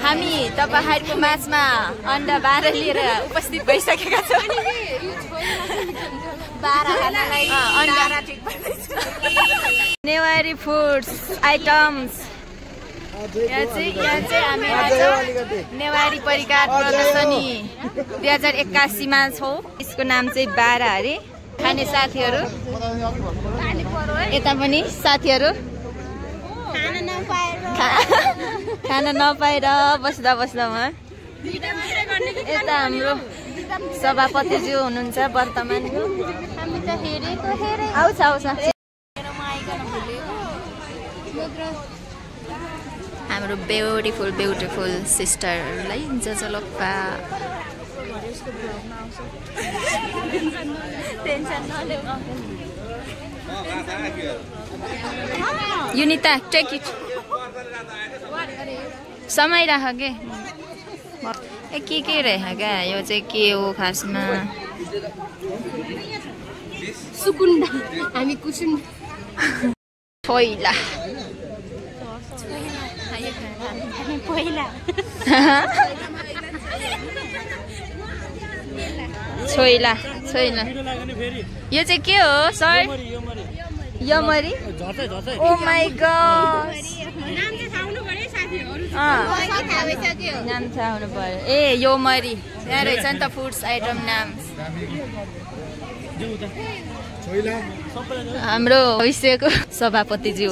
हामी तपाईहरुको माझमा अन्डा 12 लिएर उपस्थित भइसकेका छौं। नेवारी फुड्स आइटम्स यहाँ चाहिँ हामी आज नेवारी परिकार प्रदर्शनी 2081 मा छौं। यसको नाम चाहिँ 12 अरे। खाने साथीहरु यता पनि साथीहरु खाना नपाएर बस्दामा यता हाम्रो सभापतिज्यू हुनुहुन्छ वर्तमानको। हामी त हेरेको आउँछ हाम्रो ब्युटिफुल सिस्टरलाई जजलप्पा टेन्सन नलेऊ। युनिता टेक इट समय राख के रह क्या यो चाहिँ के हो खासमा सुकुन्डा हामी कुसुम छोइला छोइला यो चाहिँ के हो सर? यमरी। ओ माय गॉड नाम थाहा हुनु पर्यो। ए योमरी यहाँ रहेछ नि त फुड्स आइटम नाम। हाम्रो भविष्यको सभापतिज्यू